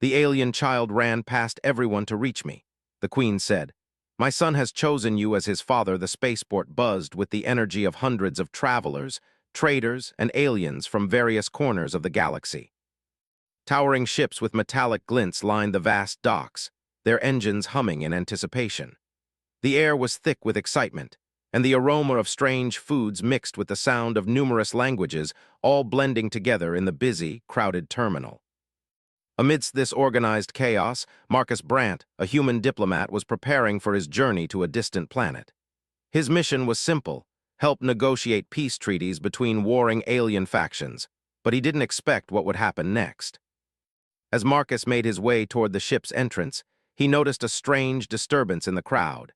The alien child ran past everyone to reach me. The queen said, "My son has chosen you as his father." The spaceport buzzed with the energy of hundreds of travelers, traders, and aliens from various corners of the galaxy. Towering ships with metallic glints lined the vast docks, their engines humming in anticipation. The air was thick with excitement, and the aroma of strange foods mixed with the sound of numerous languages, all blending together in the busy, crowded terminal. Amidst this organized chaos, Marcus Brandt, a human diplomat, was preparing for his journey to a distant planet. His mission was simple: help negotiate peace treaties between warring alien factions, but he didn't expect what would happen next. As Marcus made his way toward the ship's entrance, he noticed a strange disturbance in the crowd.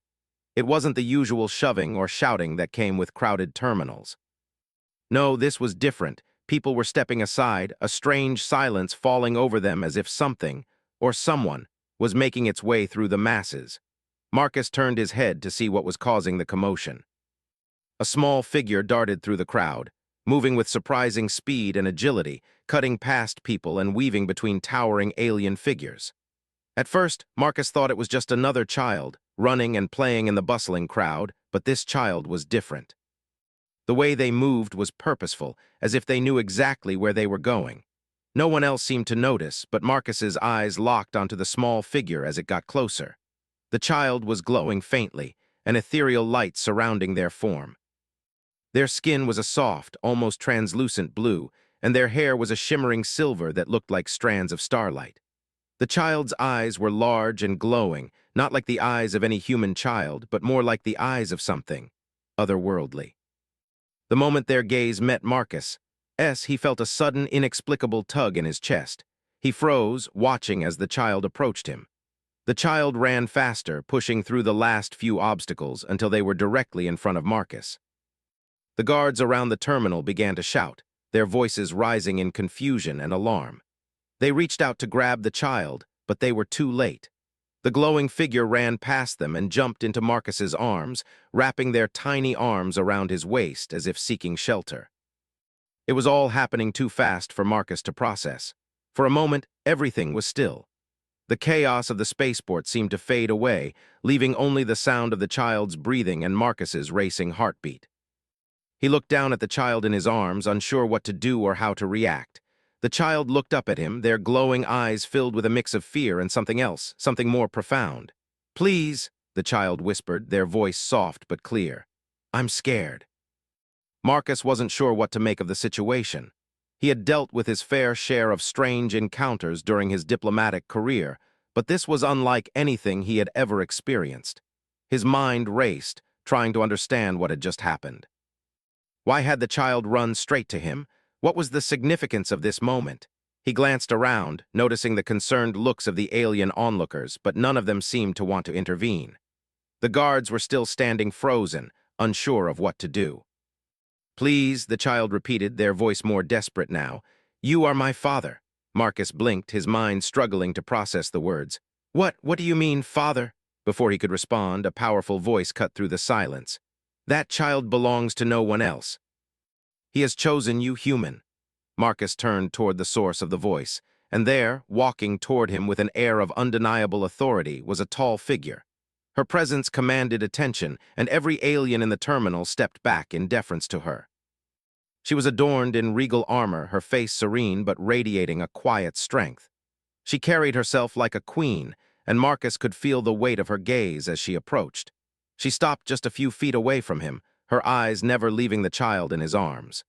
It wasn't the usual shoving or shouting that came with crowded terminals. No, this was different. People were stepping aside, a strange silence falling over them as if something, or someone, was making its way through the masses. Marcus turned his head to see what was causing the commotion. A small figure darted through the crowd, moving with surprising speed and agility, cutting past people and weaving between towering alien figures. At first, Marcus thought it was just another child, running and playing in the bustling crowd, but this child was different. The way they moved was purposeful, as if they knew exactly where they were going. No one else seemed to notice, but Marcus's eyes locked onto the small figure as it got closer. The child was glowing faintly, an ethereal light surrounding their form. Their skin was a soft, almost translucent blue, and their hair was a shimmering silver that looked like strands of starlight. The child's eyes were large and glowing, not like the eyes of any human child, but more like the eyes of something otherworldly. The moment their gaze met Marcus, he felt a sudden, inexplicable tug in his chest. He froze, watching as the child approached him. The child ran faster, pushing through the last few obstacles until they were directly in front of Marcus. The guards around the terminal began to shout, their voices rising in confusion and alarm. They reached out to grab the child, but they were too late. The glowing figure ran past them and jumped into Marcus's arms, wrapping their tiny arms around his waist as if seeking shelter. It was all happening too fast for Marcus to process. For a moment, everything was still. The chaos of the spaceport seemed to fade away, leaving only the sound of the child's breathing and Marcus's racing heartbeat. He looked down at the child in his arms, unsure what to do or how to react. The child looked up at him, their glowing eyes filled with a mix of fear and something else, something more profound. "Please," the child whispered, their voice soft but clear. "I'm scared." Marcus wasn't sure what to make of the situation. He had dealt with his fair share of strange encounters during his diplomatic career, but this was unlike anything he had ever experienced. His mind raced, trying to understand what had just happened. Why had the child run straight to him? What was the significance of this moment? He glanced around, noticing the concerned looks of the alien onlookers, but none of them seemed to want to intervene. The guards were still standing frozen, unsure of what to do. "Please," the child repeated, their voice more desperate now. "You are my father." Marcus blinked, his mind struggling to process the words. What do you mean, father?" Before he could respond, a powerful voice cut through the silence. "That child belongs to no one else. He has chosen you, human." Marcus turned toward the source of the voice, and there, walking toward him with an air of undeniable authority, was a tall figure. Her presence commanded attention, and every alien in the terminal stepped back in deference to her. She was adorned in regal armor, her face serene but radiating a quiet strength. She carried herself like a queen, and Marcus could feel the weight of her gaze as she approached. She stopped just a few feet away from him, her eyes never leaving the child in his arms.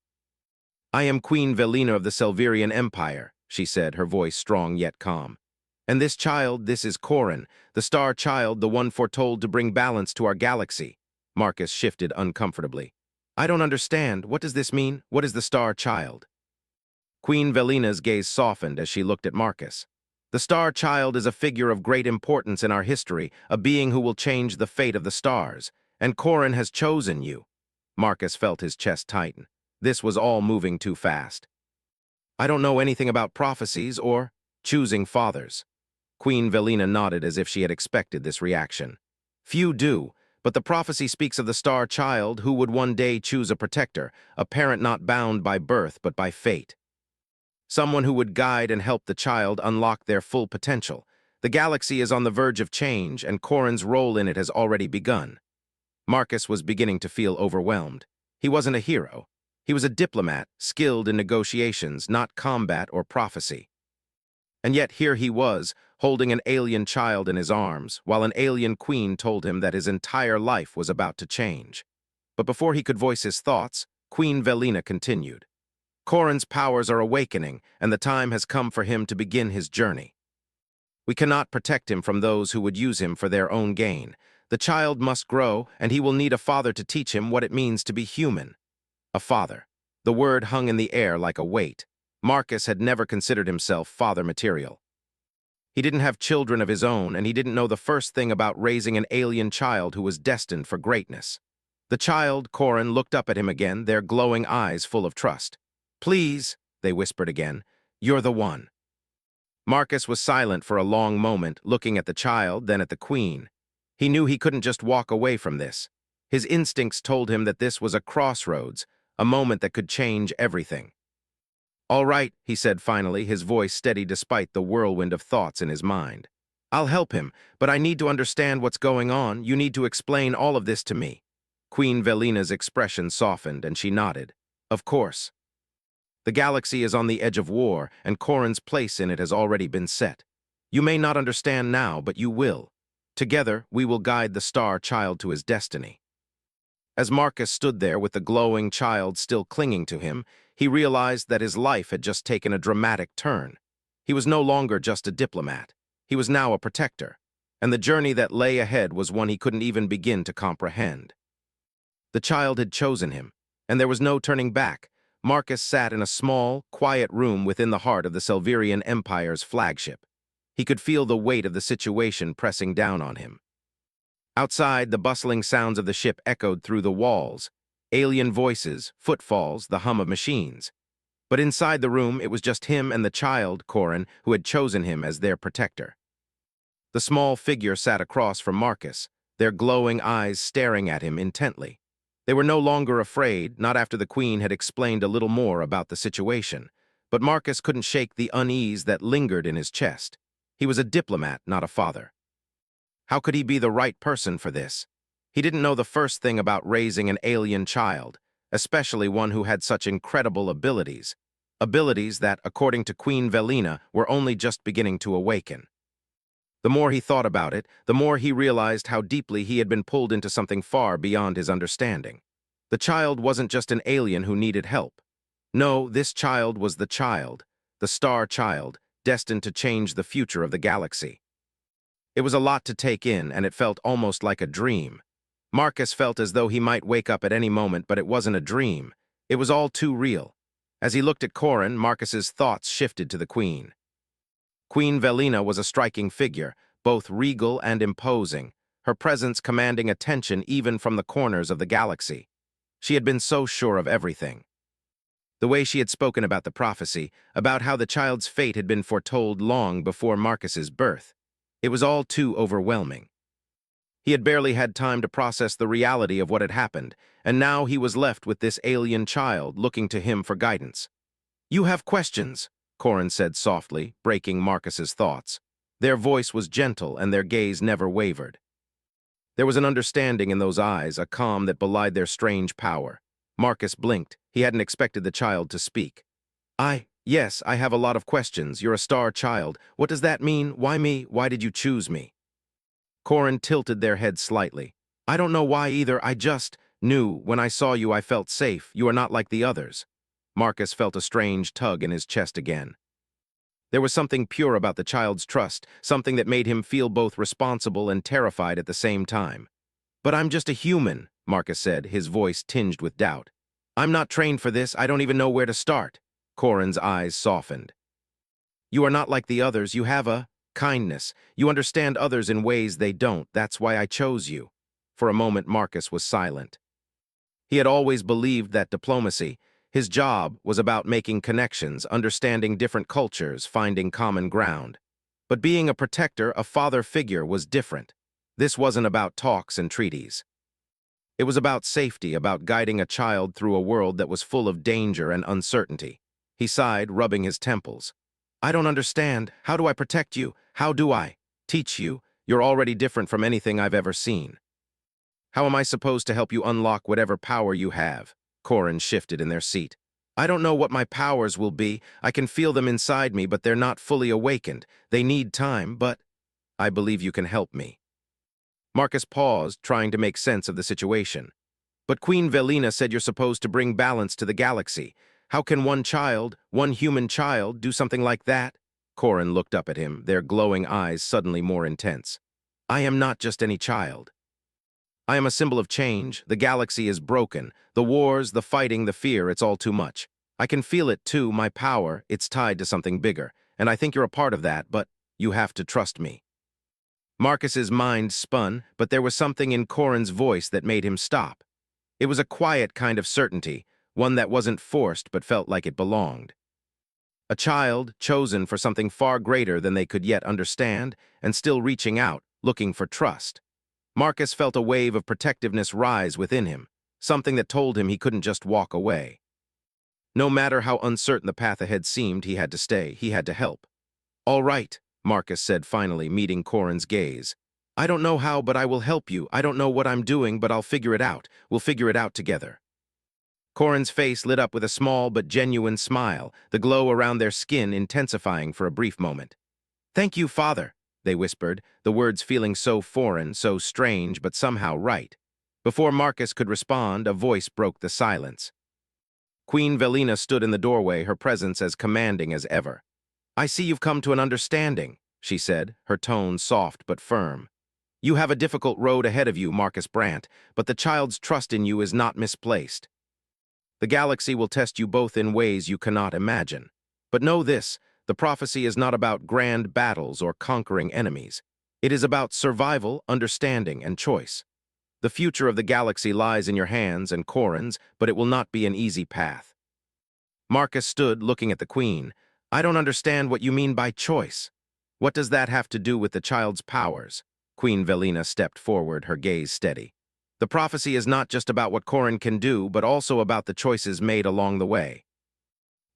"I am Queen Velina of the Selvirian Empire," she said, her voice strong yet calm. "And this child, this is Corin, the star child, the one foretold to bring balance to our galaxy." Marcus shifted uncomfortably. "I don't understand. What does this mean? What is the star child?" Queen Velina's gaze softened as she looked at Marcus. "The star child is a figure of great importance in our history, a being who will change the fate of the stars. And Corin has chosen you." Marcus felt his chest tighten. This was all moving too fast. "I don't know anything about prophecies or choosing fathers." Queen Velina nodded as if she had expected this reaction. "Few do, but the prophecy speaks of the star child who would one day choose a protector, a parent not bound by birth but by fate." someone who would guide and help the child unlock their full potential. The galaxy is on the verge of change, and Corrin's role in it has already begun. Marcus was beginning to feel overwhelmed. He wasn't a hero. He was a diplomat, skilled in negotiations, not combat or prophecy. And yet here he was, holding an alien child in his arms, while an alien queen told him that his entire life was about to change. But before he could voice his thoughts, Queen Velina continued. Corrin's powers are awakening, and the time has come for him to begin his journey. We cannot protect him from those who would use him for their own gain. The child must grow, and he will need a father to teach him what it means to be human. A father. The word hung in the air like a weight. Marcus had never considered himself father material. He didn't have children of his own, and he didn't know the first thing about raising an alien child who was destined for greatness. The child, Corrin, looked up at him again, their glowing eyes full of trust. "Please," they whispered again, "you're the one." Marcus was silent for a long moment, looking at the child, then at the queen. He knew he couldn't just walk away from this. His instincts told him that this was a crossroads, a moment that could change everything. "All right," he said finally, his voice steady despite the whirlwind of thoughts in his mind. "I'll help him, but I need to understand what's going on. You need to explain all of this to me." Queen Velina's expression softened, and she nodded. "Of course. The galaxy is on the edge of war, and Corrin's place in it has already been set. You may not understand now, but you will. Together, we will guide the star child to his destiny." As Marcus stood there with the glowing child still clinging to him, he realized that his life had just taken a dramatic turn. He was no longer just a diplomat. He was now a protector, and the journey that lay ahead was one he couldn't even begin to comprehend. The child had chosen him, and there was no turning back. Marcus sat in a small, quiet room within the heart of the Silverian Empire's flagship. He could feel the weight of the situation pressing down on him. Outside, the bustling sounds of the ship echoed through the walls. Alien voices, footfalls, the hum of machines. But inside the room, it was just him and the child, Corrin, who had chosen him as their protector. The small figure sat across from Marcus, their glowing eyes staring at him intently. They were no longer afraid, not after the Queen had explained a little more about the situation. But Marcus couldn't shake the unease that lingered in his chest. He was a diplomat, not a father. How could he be the right person for this? He didn't know the first thing about raising an alien child, especially one who had such incredible abilities. Abilities that, according to Queen Velina, were only just beginning to awaken. The more he thought about it, the more he realized how deeply he had been pulled into something far beyond his understanding. The child wasn't just an alien who needed help. No, this child was the star child, destined to change the future of the galaxy. It was a lot to take in, and it felt almost like a dream. Marcus felt as though he might wake up at any moment, but it wasn't a dream. It was all too real. As he looked at Corrin, Marcus's thoughts shifted to the Queen. Queen Velina was a striking figure, both regal and imposing, her presence commanding attention even from the corners of the galaxy. She had been so sure of everything. The way she had spoken about the prophecy, about how the child's fate had been foretold long before Marcus's birth. It was all too overwhelming. He had barely had time to process the reality of what had happened, and now he was left with this alien child looking to him for guidance. "You have questions," Corrin said softly, breaking Marcus's thoughts. Their voice was gentle, and their gaze never wavered. There was an understanding in those eyes, a calm that belied their strange power. Marcus blinked. He hadn't expected the child to speak. Yes, I have a lot of questions. You're a star child. What does that mean? Why me? Why did you choose me?" Corrin tilted their head slightly. "I don't know why either. I just knew. When I saw you, I felt safe. You are not like the others." Marcus felt a strange tug in his chest again. There was something pure about the child's trust, something that made him feel both responsible and terrified at the same time. "But I'm just a human," Marcus said, his voice tinged with doubt. "I'm not trained for this. I don't even know where to start." Corrin's eyes softened. "You are not like the others. You have a kindness. You understand others in ways they don't. That's why I chose you." For a moment, Marcus was silent. He had always believed that diplomacy, his job, was about making connections, understanding different cultures, finding common ground. But being a protector, a father figure, was different. This wasn't about talks and treaties. It was about safety, about guiding a child through a world that was full of danger and uncertainty. He sighed, rubbing his temples. I don't understand. How do I protect you? How do I teach you? You're already different from anything I've ever seen. How am I supposed to help you unlock whatever power you have? Corin shifted in their seat. I don't know what my powers will be. I can feel them inside me, but they're not fully awakened. They need time, but I believe you can help me. Marcus paused, trying to make sense of the situation. But Queen Velina said you're supposed to bring balance to the galaxy. How can one human child, do something like that? Corin looked up at him, their glowing eyes suddenly more intense. I am not just any child. I am a symbol of change. The galaxy is broken. The wars, the fighting, the fear, it's all too much. I can feel it too, my power, it's tied to something bigger. And I think you're a part of that, but you have to trust me. Marcus's mind spun, but there was something in Corin's voice that made him stop. It was a quiet kind of certainty, one that wasn't forced but felt like it belonged. A child chosen for something far greater than they could yet understand, and still reaching out, looking for trust. Marcus felt a wave of protectiveness rise within him, something that told him he couldn't just walk away. No matter how uncertain the path ahead seemed, he had to stay, he had to help. All right, Marcus said finally, meeting Corin's gaze. I don't know how, but I will help you. I don't know what I'm doing, but I'll figure it out. We'll figure it out together. Corin's face lit up with a small but genuine smile, the glow around their skin intensifying for a brief moment. Thank you, Father, they whispered, the words feeling so foreign, so strange, but somehow right. Before Marcus could respond, a voice broke the silence. Queen Velina stood in the doorway, her presence as commanding as ever. I see you've come to an understanding, she said, her tone soft but firm. You have a difficult road ahead of you, Marcus Brandt, but the child's trust in you is not misplaced. The galaxy will test you both in ways you cannot imagine. But know this, the prophecy is not about grand battles or conquering enemies. It is about survival, understanding, and choice. The future of the galaxy lies in your hands and Corin's, but it will not be an easy path. Marcus stood looking at the Queen. I don't understand what you mean by choice. What does that have to do with the child's powers? Queen Velina stepped forward, her gaze steady. The prophecy is not just about what Corin can do, but also about the choices made along the way.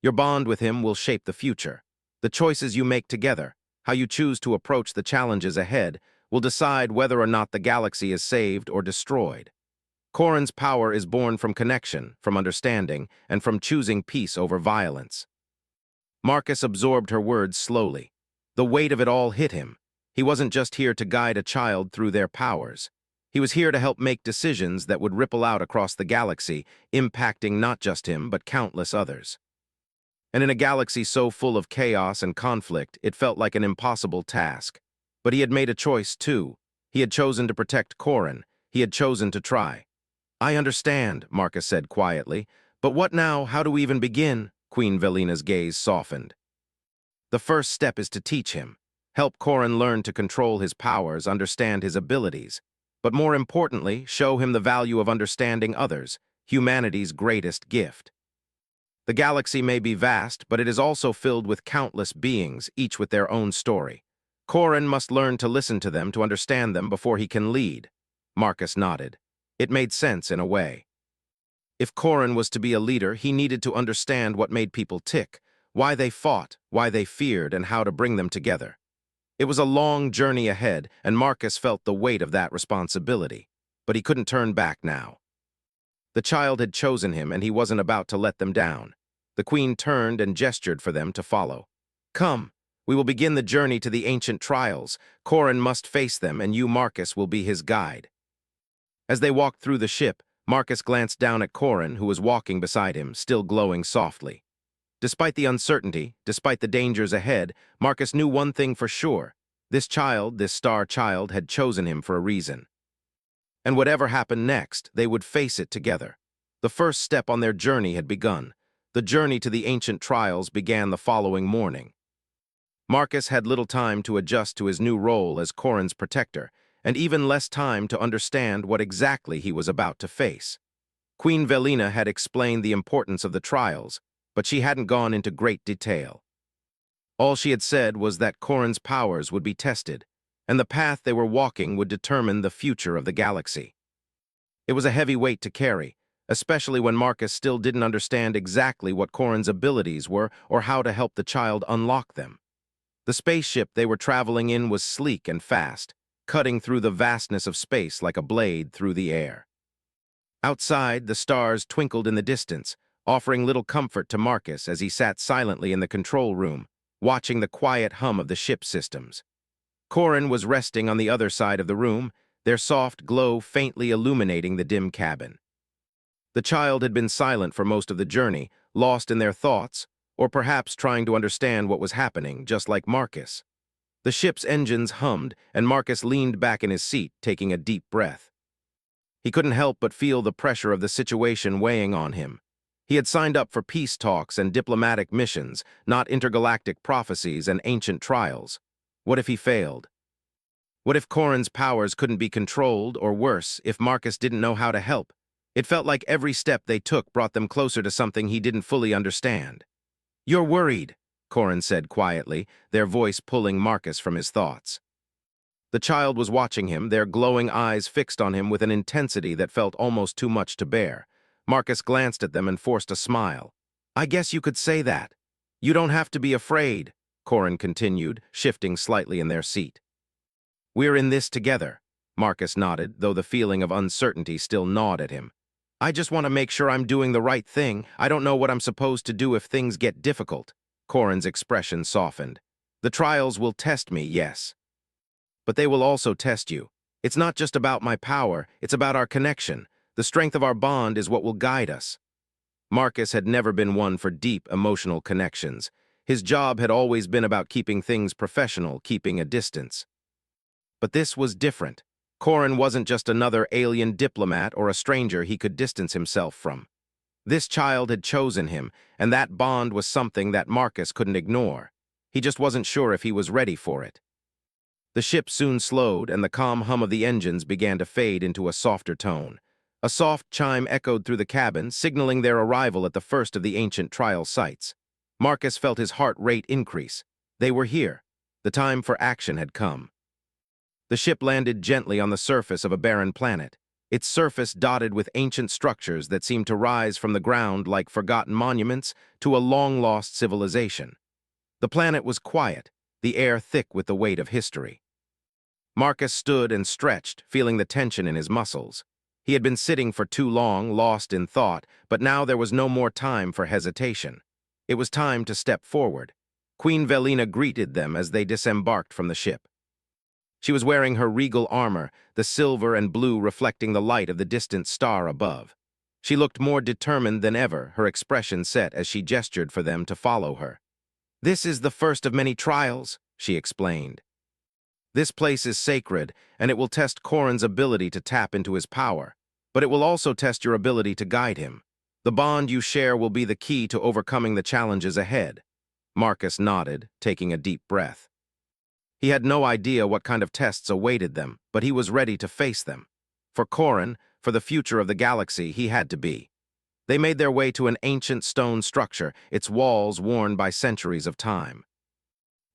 Your bond with him will shape the future. The choices you make together, how you choose to approach the challenges ahead, will decide whether or not the galaxy is saved or destroyed. Corin's power is born from connection, from understanding, and from choosing peace over violence. Marcus absorbed her words slowly. The weight of it all hit him. He wasn't just here to guide a child through their powers. He was here to help make decisions that would ripple out across the galaxy, impacting not just him, but countless others. And in a galaxy so full of chaos and conflict, it felt like an impossible task. But he had made a choice, too. He had chosen to protect Corin. He had chosen to try. I understand, Marcus said quietly. But what now? How do we even begin? Queen Velina's gaze softened. The first step is to teach him. Help Corin learn to control his powers, understand his abilities. But more importantly, show him the value of understanding others, humanity's greatest gift. The galaxy may be vast, but it is also filled with countless beings, each with their own story. Corin must learn to listen to them, to understand them before he can lead. Marcus nodded. It made sense in a way. If Corin was to be a leader, he needed to understand what made people tick, why they fought, why they feared, and how to bring them together. It was a long journey ahead, and Marcus felt the weight of that responsibility. But he couldn't turn back now. The child had chosen him, and he wasn't about to let them down. The Queen turned and gestured for them to follow. Come, we will begin the journey to the ancient trials. Corin must face them, and you, Marcus, will be his guide. As they walked through the ship, Marcus glanced down at Corin, who was walking beside him, still glowing softly. Despite the uncertainty, despite the dangers ahead, Marcus knew one thing for sure. This child, this star child, had chosen him for a reason. And whatever happened next, they would face it together. The first step on their journey had begun. The journey to the ancient trials began the following morning. Marcus had little time to adjust to his new role as Corin's protector, and even less time to understand what exactly he was about to face. Queen Velina had explained the importance of the trials, but she hadn't gone into great detail. All she had said was that Corin's powers would be tested, and the path they were walking would determine the future of the galaxy. It was a heavy weight to carry, especially when Marcus still didn't understand exactly what Corin's abilities were or how to help the child unlock them. The spaceship they were traveling in was sleek and fast, cutting through the vastness of space like a blade through the air. Outside, the stars twinkled in the distance, offering little comfort to Marcus as he sat silently in the control room, watching the quiet hum of the ship systems. Corin was resting on the other side of the room, their soft glow faintly illuminating the dim cabin. The child had been silent for most of the journey, lost in their thoughts, or perhaps trying to understand what was happening, just like Marcus. The ship's engines hummed, and Marcus leaned back in his seat, taking a deep breath. He couldn't help but feel the pressure of the situation weighing on him. He had signed up for peace talks and diplomatic missions, not intergalactic prophecies and ancient trials. What if he failed? What if Corin's powers couldn't be controlled, or worse, if Marcus didn't know how to help? It felt like every step they took brought them closer to something he didn't fully understand. "You're worried," Corin said quietly, their voice pulling Marcus from his thoughts. The child was watching him, their glowing eyes fixed on him with an intensity that felt almost too much to bear. Marcus glanced at them and forced a smile. "I guess you could say that. You don't have to be afraid," Corin continued, shifting slightly in their seat. "We're in this together," Marcus nodded, though the feeling of uncertainty still gnawed at him. "I just want to make sure I'm doing the right thing. I don't know what I'm supposed to do if things get difficult." Corin's expression softened. "The trials will test me, yes. But they will also test you. It's not just about my power, it's about our connection. The strength of our bond is what will guide us." Marcus had never been one for deep emotional connections. His job had always been about keeping things professional, keeping a distance. But this was different. Corin wasn't just another alien diplomat or a stranger he could distance himself from. This child had chosen him, and that bond was something that Marcus couldn't ignore. He just wasn't sure if he was ready for it. The ship soon slowed, and the calm hum of the engines began to fade into a softer tone. A soft chime echoed through the cabin, signaling their arrival at the first of the ancient trial sites. Marcus felt his heart rate increase. They were here. The time for action had come. The ship landed gently on the surface of a barren planet, its surface dotted with ancient structures that seemed to rise from the ground like forgotten monuments to a long-lost civilization. The planet was quiet, the air thick with the weight of history. Marcus stood and stretched, feeling the tension in his muscles. He had been sitting for too long, lost in thought, but now there was no more time for hesitation. It was time to step forward. Queen Velina greeted them as they disembarked from the ship. She was wearing her regal armor, the silver and blue reflecting the light of the distant star above. She looked more determined than ever, her expression set as she gestured for them to follow her. "This is the first of many trials," she explained. "This place is sacred, and it will test Corin's ability to tap into his power, but it will also test your ability to guide him. The bond you share will be the key to overcoming the challenges ahead." Marcus nodded, taking a deep breath. He had no idea what kind of tests awaited them, but he was ready to face them. For Corin, for the future of the galaxy, he had to be. They made their way to an ancient stone structure, its walls worn by centuries of time.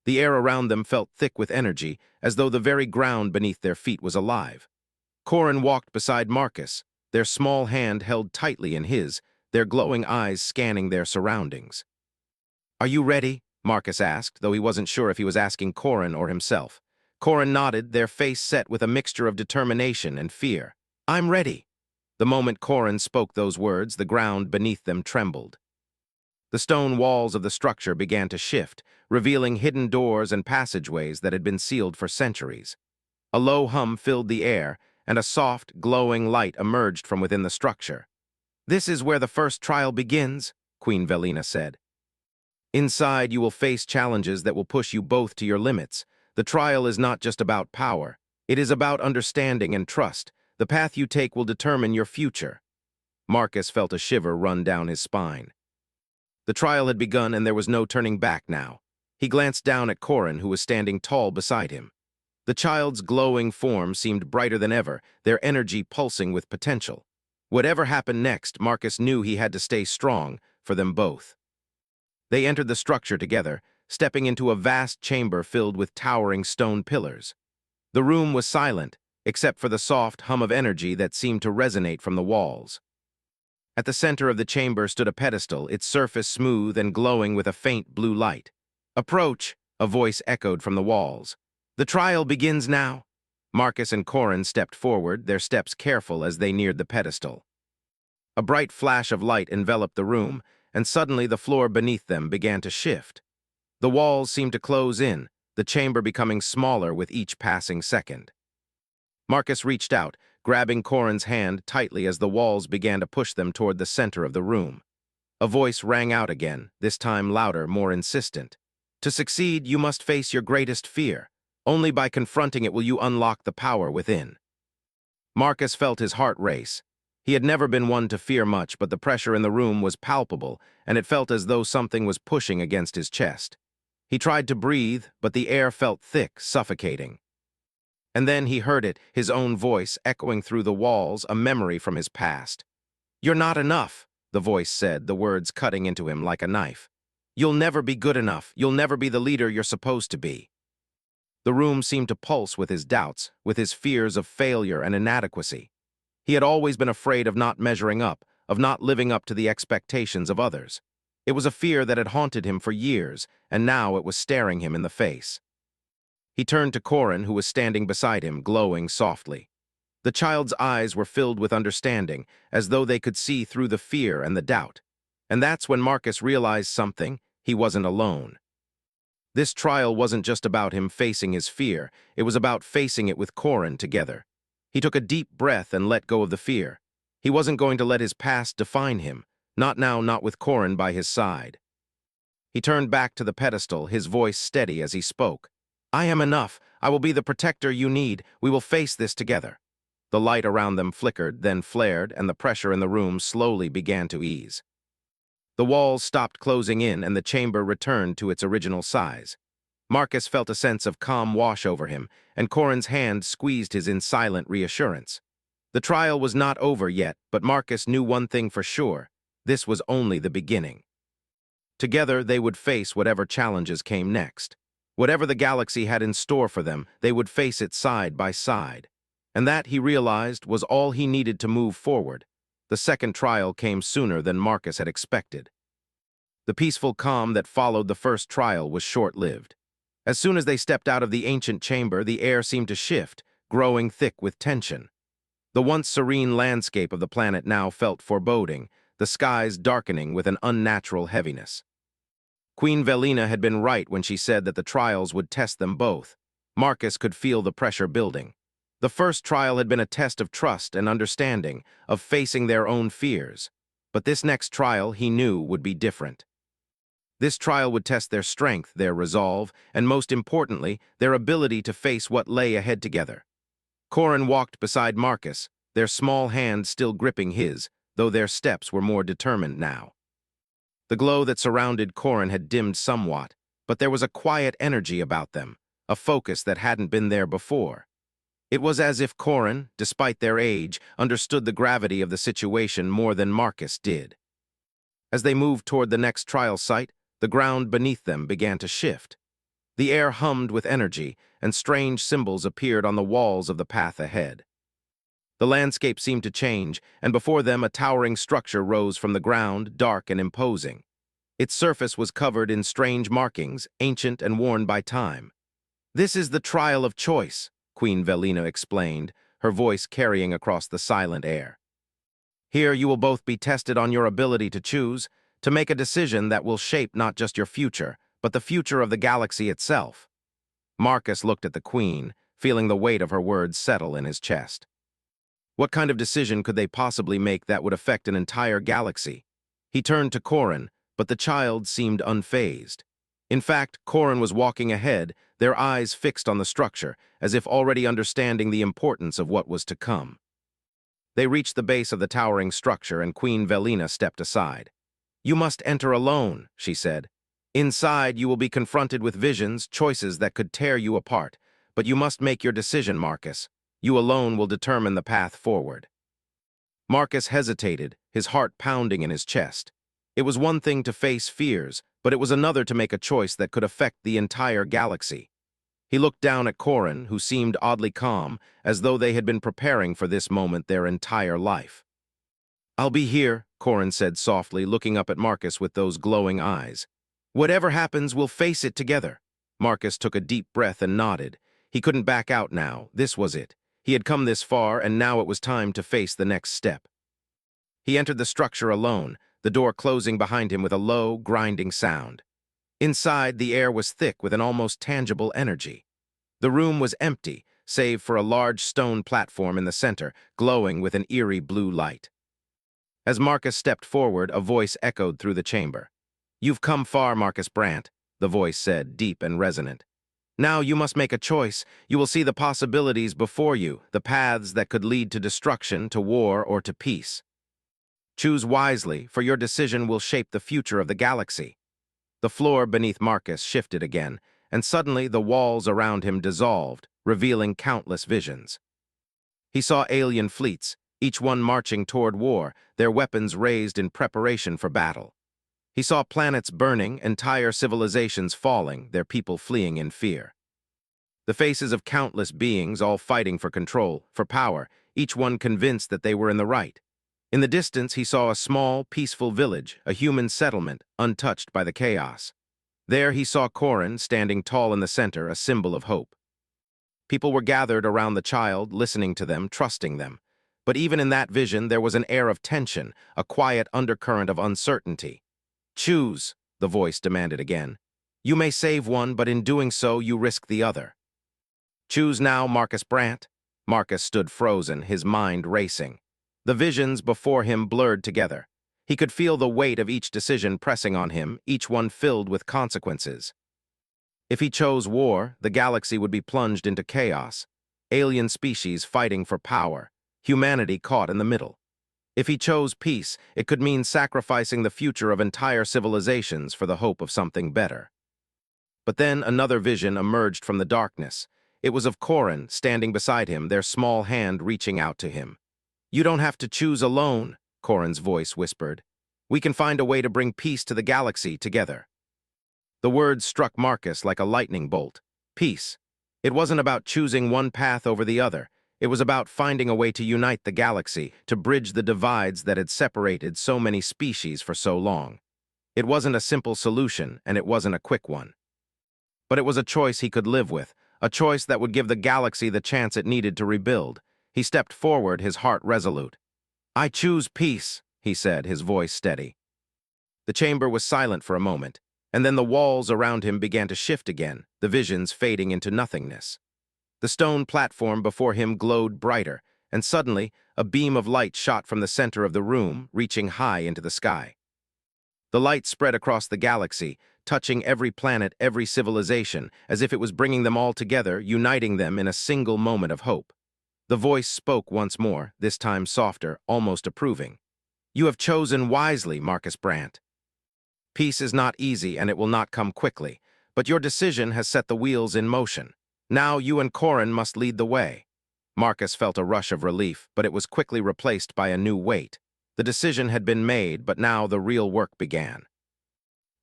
The air around them felt thick with energy, as though the very ground beneath their feet was alive. Corin walked beside Marcus, their small hand held tightly in his, their glowing eyes scanning their surroundings. "Are you ready?" Marcus asked, though he wasn't sure if he was asking Corin or himself. Corin nodded, their face set with a mixture of determination and fear. "I'm ready." The moment Corin spoke those words, the ground beneath them trembled. The stone walls of the structure began to shift, revealing hidden doors and passageways that had been sealed for centuries. A low hum filled the air, and a soft, glowing light emerged from within the structure. "This is where the first trial begins," Queen Velina said. "Inside, you will face challenges that will push you both to your limits. The trial is not just about power. It is about understanding and trust. The path you take will determine your future." Marcus felt a shiver run down his spine. The trial had begun, and there was no turning back now. He glanced down at Corin, who was standing tall beside him. The child's glowing form seemed brighter than ever, their energy pulsing with potential. Whatever happened next, Marcus knew he had to stay strong for them both. They entered the structure together, stepping into a vast chamber filled with towering stone pillars. The room was silent, except for the soft hum of energy that seemed to resonate from the walls. At the center of the chamber stood a pedestal, its surface smooth and glowing with a faint blue light. "Approach," a voice echoed from the walls. "The trial begins now." Marcus and Corin stepped forward, their steps careful as they neared the pedestal. A bright flash of light enveloped the room, and suddenly the floor beneath them began to shift. The walls seemed to close in, the chamber becoming smaller with each passing second. Marcus reached out, grabbing Corin's hand tightly as the walls began to push them toward the center of the room. A voice rang out again, this time louder, more insistent. "To succeed, you must face your greatest fear. Only by confronting it will you unlock the power within." Marcus felt his heart race. He had never been one to fear much, but the pressure in the room was palpable, and it felt as though something was pushing against his chest. He tried to breathe, but the air felt thick, suffocating. And then he heard it, his own voice echoing through the walls, a memory from his past. "You're not enough," the voice said, the words cutting into him like a knife. "You'll never be good enough. You'll never be the leader you're supposed to be." The room seemed to pulse with his doubts, with his fears of failure and inadequacy. He had always been afraid of not measuring up, of not living up to the expectations of others. It was a fear that had haunted him for years, and now it was staring him in the face. He turned to Corin, who was standing beside him, glowing softly. The child's eyes were filled with understanding, as though they could see through the fear and the doubt. And that's when Marcus realized something: he wasn't alone. This trial wasn't just about him facing his fear, it was about facing it with Corin together. He took a deep breath and let go of the fear. He wasn't going to let his past define him, not now, not with Corin by his side. He turned back to the pedestal, his voice steady as he spoke. "I am enough. I will be the protector you need. We will face this together." The light around them flickered, then flared, and the pressure in the room slowly began to ease. The walls stopped closing in, and the chamber returned to its original size. Marcus felt a sense of calm wash over him, and Corin's hand squeezed his in silent reassurance. The trial was not over yet, but Marcus knew one thing for sure: this was only the beginning. Together, they would face whatever challenges came next. Whatever the galaxy had in store for them, they would face it side by side. And that, he realized, was all he needed to move forward. The second trial came sooner than Marcus had expected. The peaceful calm that followed the first trial was short-lived. As soon as they stepped out of the ancient chamber, the air seemed to shift, growing thick with tension. The once serene landscape of the planet now felt foreboding, the skies darkening with an unnatural heaviness. Queen Velina had been right when she said that the trials would test them both. Marcus could feel the pressure building. The first trial had been a test of trust and understanding, of facing their own fears. But this next trial, he knew, would be different. This trial would test their strength, their resolve, and most importantly, their ability to face what lay ahead together. Corin walked beside Marcus, their small hand still gripping his, though their steps were more determined now. The glow that surrounded Corin had dimmed somewhat, but there was a quiet energy about them, a focus that hadn't been there before. It was as if Corin, despite their age, understood the gravity of the situation more than Marcus did. As they moved toward the next trial site, the ground beneath them began to shift. The air hummed with energy, and strange symbols appeared on the walls of the path ahead. The landscape seemed to change, and before them a towering structure rose from the ground, dark and imposing. Its surface was covered in strange markings, ancient and worn by time. "This is the trial of choice," Queen Velina explained, her voice carrying across the silent air. "Here you will both be tested on your ability to choose, to make a decision that will shape not just your future, but the future of the galaxy itself." Marcus looked at the Queen, feeling the weight of her words settle in his chest. What kind of decision could they possibly make that would affect an entire galaxy? He turned to Corin, but the child seemed unfazed. In fact, Corin was walking ahead, their eyes fixed on the structure, as if already understanding the importance of what was to come. They reached the base of the towering structure, and Queen Velina stepped aside. "You must enter alone," she said. "Inside, you will be confronted with visions, choices that could tear you apart. But you must make your decision, Marcus. You alone will determine the path forward." Marcus hesitated, his heart pounding in his chest. It was one thing to face fears, but it was another to make a choice that could affect the entire galaxy. He looked down at Corin, who seemed oddly calm, as though they had been preparing for this moment their entire life. "I'll be here," Corin said softly, looking up at Marcus with those glowing eyes. Whatever happens, we'll face it together. Marcus took a deep breath and nodded. He couldn't back out now. This was it. He had come this far, and now it was time to face the next step. He entered the structure alone, the door closing behind him with a low, grinding sound. Inside, the air was thick with an almost tangible energy. The room was empty, save for a large stone platform in the center, glowing with an eerie blue light. As Marcus stepped forward, a voice echoed through the chamber. "You've come far, Marcus Brandt," the voice said, deep and resonant. "Now you must make a choice. You will see the possibilities before you, the paths that could lead to destruction, to war, or to peace. Choose wisely, for your decision will shape the future of the galaxy." The floor beneath Marcus shifted again, and suddenly the walls around him dissolved, revealing countless visions. He saw alien fleets, each one marching toward war, their weapons raised in preparation for battle. He saw planets burning, entire civilizations falling, their people fleeing in fear. The faces of countless beings, all fighting for control, for power, each one convinced that they were in the right. In the distance, he saw a small, peaceful village, a human settlement, untouched by the chaos. There he saw Corin, standing tall in the center, a symbol of hope. People were gathered around the child, listening to them, trusting them. But even in that vision, there was an air of tension, a quiet undercurrent of uncertainty. "Choose," the voice demanded again. "You may save one, but in doing so, you risk the other." "Choose now, Marcus Brandt." Marcus stood frozen, his mind racing. The visions before him blurred together. He could feel the weight of each decision pressing on him, each one filled with consequences. If he chose war, the galaxy would be plunged into chaos, alien species fighting for power, humanity caught in the middle. If he chose peace, it could mean sacrificing the future of entire civilizations for the hope of something better. But then another vision emerged from the darkness. It was of Corin standing beside him, their small hand reaching out to him. "You don't have to choose alone," Corin's voice whispered. "We can find a way to bring peace to the galaxy together." The words struck Marcus like a lightning bolt. Peace. It wasn't about choosing one path over the other. It was about finding a way to unite the galaxy, to bridge the divides that had separated so many species for so long. It wasn't a simple solution, and it wasn't a quick one. But it was a choice he could live with, a choice that would give the galaxy the chance it needed to rebuild. He stepped forward, his heart resolute. "I choose peace," he said, his voice steady. The chamber was silent for a moment, and then the walls around him began to shift again, the visions fading into nothingness. The stone platform before him glowed brighter, and suddenly a beam of light shot from the center of the room, reaching high into the sky. The light spread across the galaxy, touching every planet, every civilization, as if it was bringing them all together, uniting them in a single moment of hope. The voice spoke once more, this time softer, almost approving. "You have chosen wisely, Marcus Brandt. Peace is not easy, and it will not come quickly, but your decision has set the wheels in motion. Now you and Corin must lead the way." Marcus felt a rush of relief, but it was quickly replaced by a new weight. The decision had been made, but now the real work began.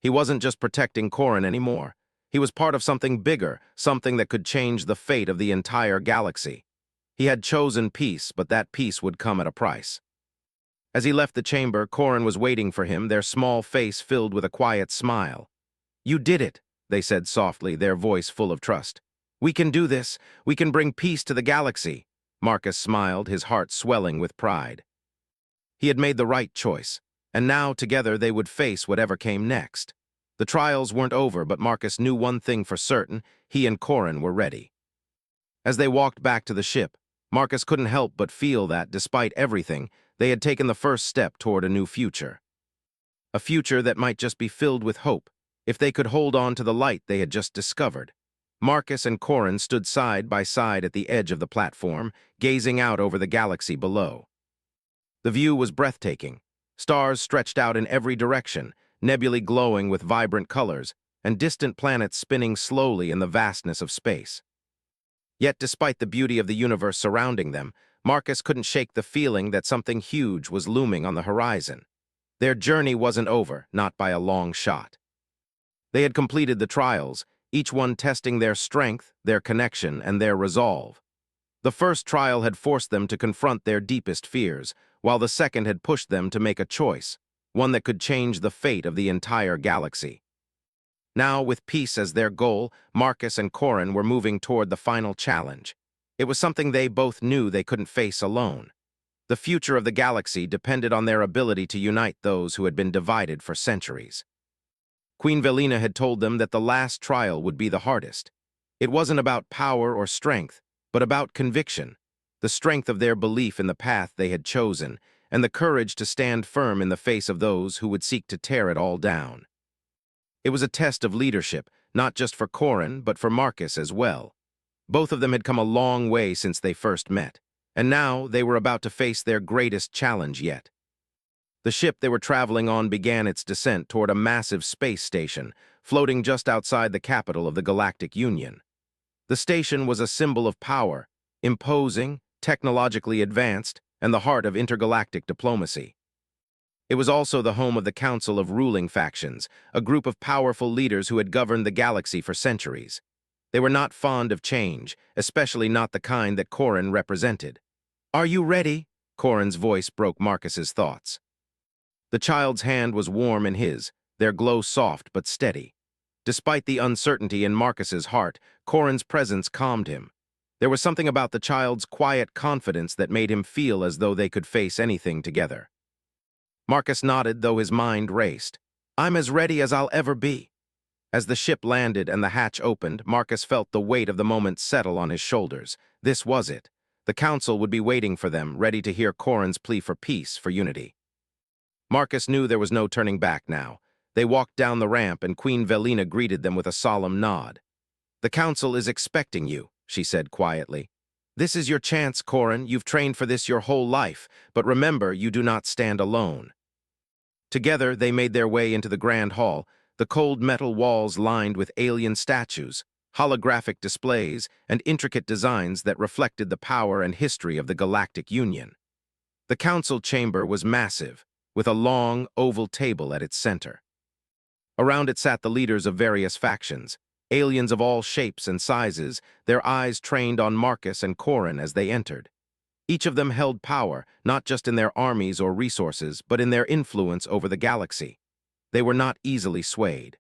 He wasn't just protecting Corin anymore. He was part of something bigger, something that could change the fate of the entire galaxy. He had chosen peace, but that peace would come at a price. As he left the chamber, Corin was waiting for him, their small face filled with a quiet smile. "You did it," they said softly, their voice full of trust. "We can do this. We can bring peace to the galaxy." Marcus smiled, his heart swelling with pride. He had made the right choice, and now together they would face whatever came next. The trials weren't over, but Marcus knew one thing for certain: he and Corin were ready. As they walked back to the ship, Marcus couldn't help but feel that, despite everything, they had taken the first step toward a new future. A future that might just be filled with hope, if they could hold on to the light they had just discovered. Marcus and Corin stood side by side at the edge of the platform, gazing out over the galaxy below. The view was breathtaking. Stars stretched out in every direction, nebulae glowing with vibrant colors, and distant planets spinning slowly in the vastness of space. Yet despite the beauty of the universe surrounding them, Marcus couldn't shake the feeling that something huge was looming on the horizon. Their journey wasn't over, not by a long shot. They had completed the trials, each one testing their strength, their connection, and their resolve. The first trial had forced them to confront their deepest fears, while the second had pushed them to make a choice, one that could change the fate of the entire galaxy. Now, with peace as their goal, Marcus and Corin were moving toward the final challenge. It was something they both knew they couldn't face alone. The future of the galaxy depended on their ability to unite those who had been divided for centuries. Queen Velina had told them that the last trial would be the hardest. It wasn't about power or strength, but about conviction, the strength of their belief in the path they had chosen, and the courage to stand firm in the face of those who would seek to tear it all down. It was a test of leadership, not just for Corin, but for Marcus as well. Both of them had come a long way since they first met, and now they were about to face their greatest challenge yet. The ship they were traveling on began its descent toward a massive space station, floating just outside the capital of the Galactic Union. The station was a symbol of power, imposing, technologically advanced, and the heart of intergalactic diplomacy. It was also the home of the Council of Ruling Factions, a group of powerful leaders who had governed the galaxy for centuries. They were not fond of change, especially not the kind that Corin represented. "Are you ready?" Corin's voice broke Marcus's thoughts. The child's hand was warm in his, their glow soft but steady. Despite the uncertainty in Marcus's heart, Corin's presence calmed him. There was something about the child's quiet confidence that made him feel as though they could face anything together. Marcus nodded, though his mind raced. "I'm as ready as I'll ever be." As the ship landed and the hatch opened, Marcus felt the weight of the moment settle on his shoulders. This was it. The council would be waiting for them, ready to hear Corin's plea for peace, for unity. Marcus knew there was no turning back now. They walked down the ramp, and Queen Velina greeted them with a solemn nod. "The council is expecting you," she said quietly. "This is your chance, Corin. You've trained for this your whole life, but remember, you do not stand alone." Together, they made their way into the grand hall, the cold metal walls lined with alien statues, holographic displays, and intricate designs that reflected the power and history of the Galactic Union. The council chamber was massive, with a long, oval table at its center. Around it sat the leaders of various factions, aliens of all shapes and sizes, their eyes trained on Marcus and Corin as they entered. Each of them held power, not just in their armies or resources, but in their influence over the galaxy. They were not easily swayed.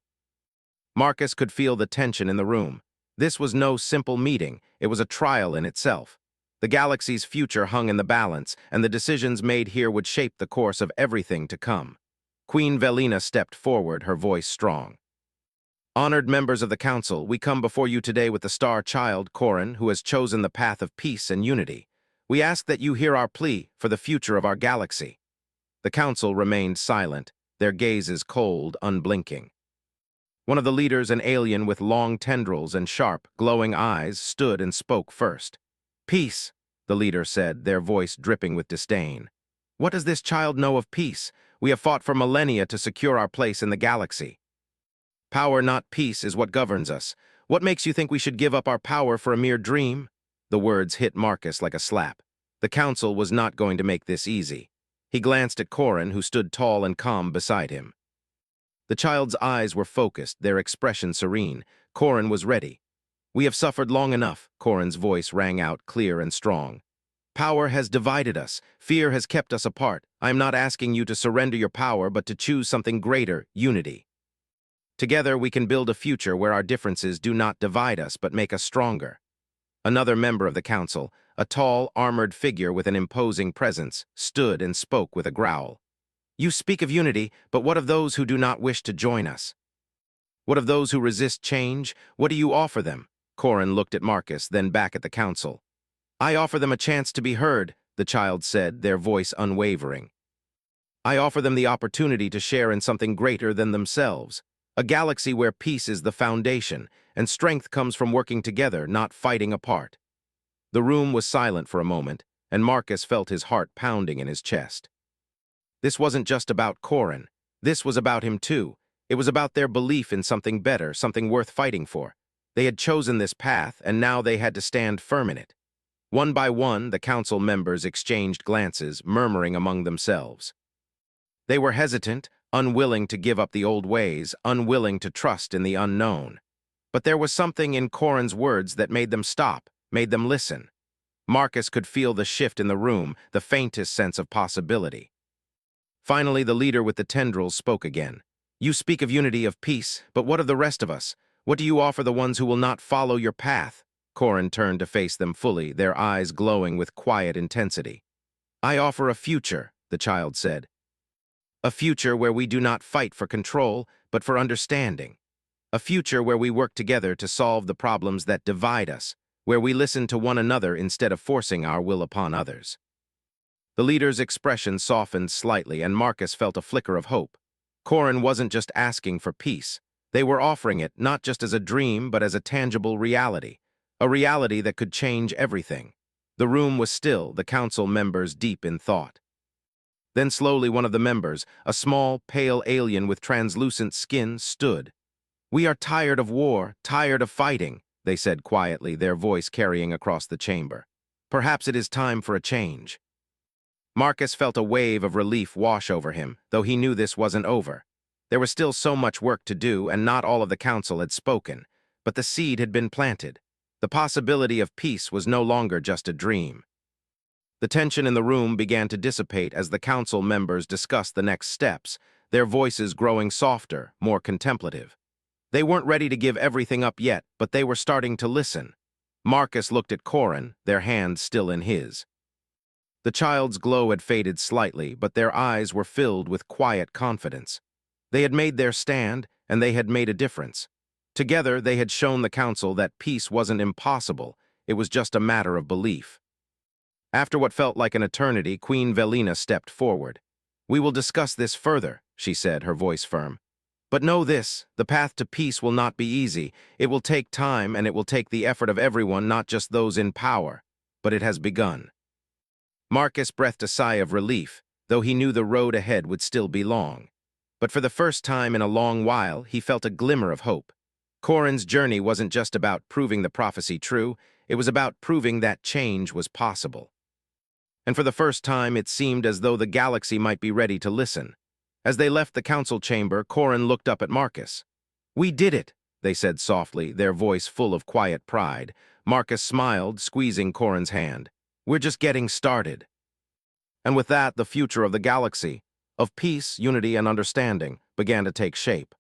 Marcus could feel the tension in the room. This was no simple meeting, it was a trial in itself. The galaxy's future hung in the balance, and the decisions made here would shape the course of everything to come. Queen Velina stepped forward, her voice strong. "Honored members of the council, we come before you today with the star child, Corin, who has chosen the path of peace and unity. We ask that you hear our plea for the future of our galaxy." The council remained silent, their gazes cold, unblinking. One of the leaders, an alien with long tendrils and sharp, glowing eyes, stood and spoke first. "Peace," the leader said, their voice dripping with disdain. "What does this child know of peace? We have fought for millennia to secure our place in the galaxy. Power, not peace, is what governs us. What makes you think we should give up our power for a mere dream?" The words hit Marcus like a slap. The council was not going to make this easy. He glanced at Corin, who stood tall and calm beside him. The child's eyes were focused, their expression serene. Corin was ready. "We have suffered long enough," Corin's voice rang out clear and strong. "Power has divided us. Fear has kept us apart. I am not asking you to surrender your power, but to choose something greater, unity. Together we can build a future where our differences do not divide us, but make us stronger." Another member of the council, a tall, armored figure with an imposing presence, stood and spoke with a growl. "You speak of unity, but what of those who do not wish to join us? What of those who resist change? What do you offer them?" Corin looked at Marcus, then back at the council. "I offer them a chance to be heard," the child said, their voice unwavering. "I offer them the opportunity to share in something greater than themselves, a galaxy where peace is the foundation, and strength comes from working together, not fighting apart." The room was silent for a moment, and Marcus felt his heart pounding in his chest. This wasn't just about Corin. This was about him too. It was about their belief in something better, something worth fighting for. They had chosen this path, and now they had to stand firm in it. One by one, the council members exchanged glances, murmuring among themselves. They were hesitant, unwilling to give up the old ways, unwilling to trust in the unknown. But there was something in Corin's words that made them stop, made them listen. Marcus could feel the shift in the room, the faintest sense of possibility. Finally, the leader with the tendrils spoke again. You speak of unity, of peace, but what of the rest of us? What do you offer the ones who will not follow your path? Corin turned to face them fully, their eyes glowing with quiet intensity. I offer a future, the child said. A future where we do not fight for control, but for understanding. A future where we work together to solve the problems that divide us, where we listen to one another instead of forcing our will upon others. The leader's expression softened slightly, and Marcus felt a flicker of hope. Corin wasn't just asking for peace. They were offering it not just as a dream, but as a tangible reality. A reality that could change everything. The room was still, the council members deep in thought. Then slowly one of the members, a small, pale alien with translucent skin, stood. We are tired of war, tired of fighting, they said quietly, their voice carrying across the chamber. Perhaps it is time for a change. Marcus felt a wave of relief wash over him, though he knew this wasn't over. There was still so much work to do, and not all of the council had spoken, but the seed had been planted. The possibility of peace was no longer just a dream. The tension in the room began to dissipate as the council members discussed the next steps, their voices growing softer, more contemplative. They weren't ready to give everything up yet, but they were starting to listen. Marcus looked at Corin, their hands still in his. The child's glow had faded slightly, but their eyes were filled with quiet confidence. They had made their stand, and they had made a difference. Together, they had shown the council that peace wasn't impossible, it was just a matter of belief. After what felt like an eternity, Queen Velina stepped forward. We will discuss this further, she said, her voice firm. But know this, the path to peace will not be easy. It will take time, and it will take the effort of everyone, not just those in power. But it has begun. Marcus breathed a sigh of relief, though he knew the road ahead would still be long. But for the first time in a long while, he felt a glimmer of hope. Corin's journey wasn't just about proving the prophecy true, it was about proving that change was possible. And for the first time, it seemed as though the galaxy might be ready to listen. As they left the council chamber, Corin looked up at Marcus. We did it, they said softly, their voice full of quiet pride. Marcus smiled, squeezing Corin's hand. We're just getting started. And with that, the future of the galaxy, of peace, unity, and understanding, began to take shape.